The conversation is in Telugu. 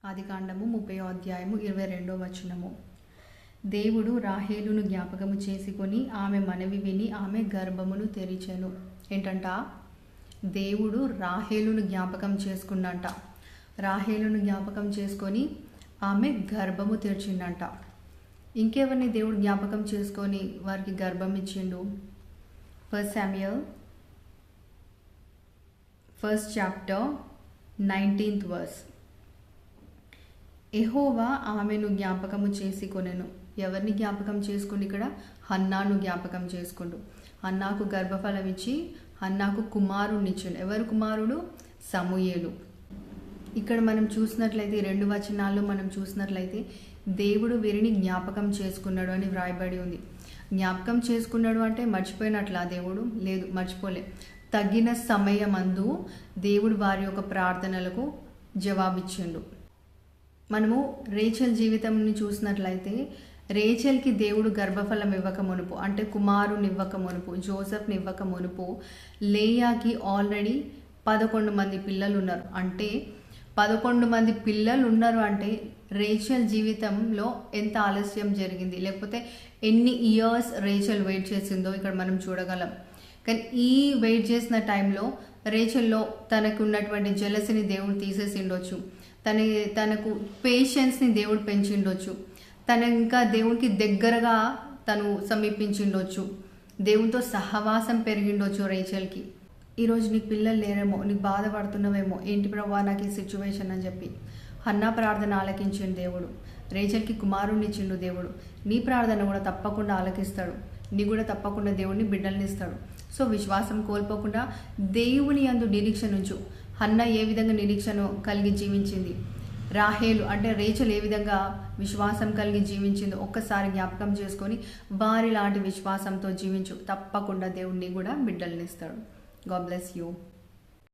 ఆదికాండము 30వ అధ్యాయము 22వ వచనము. దేవుడు రాహేలును జ్ఞాపకము చేసుకొని ఆమె మనవి విని ఆమె గర్భమును తెరిచెను. ఏంటంట? దేవుడు రాహేలును జ్ఞాపకం చేసుకున్నంట. రాహేలును జ్ఞాపకం చేసుకొని ఆమె గర్భము తెరిచిందంట. ఇంకెవరిని దేవుడు జ్ఞాపకం చేసుకొని వారికి గర్భం ఇచ్చిండు? 1 Samuel 1st chapter 19th verse. యెహోవా ఆమెను జ్ఞాపకము చేసుకొనెను. ఎవరిని జ్ఞాపకం చేసుకుని? ఇక్కడ హన్నాను జ్ఞాపకం చేసుకుండు. హన్నాకు గర్భఫలం ఇచ్చి హన్నాకు కుమారునిచ్చిండు. ఎవరు కుమారుడు? సమూయేలు. ఇక్కడ మనం చూసినట్లయితే 2 వచనాల్లో మనం చూసినట్లయితే దేవుడు వీరిని జ్ఞాపకం చేసుకున్నాడు అని వ్రాయబడి ఉంది. జ్ఞాపకం చేసుకున్నాడు అంటే మర్చిపోయినట్లా దేవుడు? లేదు, మర్చిపోలే. తగిన సమయమందు దేవుడు వారి యొక్క ప్రార్థనలకు జవాబిచ్చిండు. మనము రేచల్ జీవితంని చూసినట్లయితే రేచల్కి దేవుడు గర్భఫలం ఇవ్వక మునుపు, అంటే కుమారుని ఇవ్వక మునుపు, జోసెఫ్ని ఇవ్వక మునుపు లేయాకి ఆల్రెడీ 11 మంది పిల్లలు ఉన్నారు. అంటే 11 మంది పిల్లలు ఉన్నారు అంటే రేచల్ జీవితంలో ఎంత ఆలస్యం జరిగింది, లేకపోతే ఎన్ని ఇయర్స్ రేచల్ వెయిట్ చేసిందో ఇక్కడ మనం చూడగలం. కానీ ఈ వెయిట్ చేసిన టైంలో రేచల్లో తనకు ఉన్నటువంటి జెలసీని దేవుడు తీసేసిండొచ్చు. తనకు పేషెన్స్ని దేవుడు పెంచిండొచ్చు. ఇంకా దేవునికి దగ్గరగా తను సమీపించిండొచ్చు. దేవునితో సహవాసం పెరిగిండొచ్చు రేచల్కి. ఈరోజు నీకు పిల్లలు లేరేమో, నీకు బాధపడుతున్నావేమో, ఏంటి ప్రభా నాకు ఈ సిచ్యువేషన్ అని చెప్పి హన్నా ప్రార్థన ఆలకించిండు దేవుడు. రేచల్కి కుమారుణ్ణి ఇచ్చిండు దేవుడు. నీ ప్రార్థన కూడా తప్పకుండా ఆలకిస్తాడు. నీ కూడా తప్పకుండా దేవుడిని బిడ్డల్ని ఇస్తాడు. సో విశ్వాసం కోల్పోకుండా దేవుని యందు నిరీక్షణ ఉంచు. హన్నా ఏ విధంగా నిరీక్షణ కలిగి జీవించింది, రాహేలు అంటే రేచల్ ఏ విధంగా విశ్వాసం కలిగి జీవించిందో ఒక్కసారి జ్ఞాపకం చేసుకొని వారి లాంటి విశ్వాసంతో జీవించు. తప్పకుండా దేవుడిని కూడా బిడ్డల్ని ఇస్తాడు. God bless you.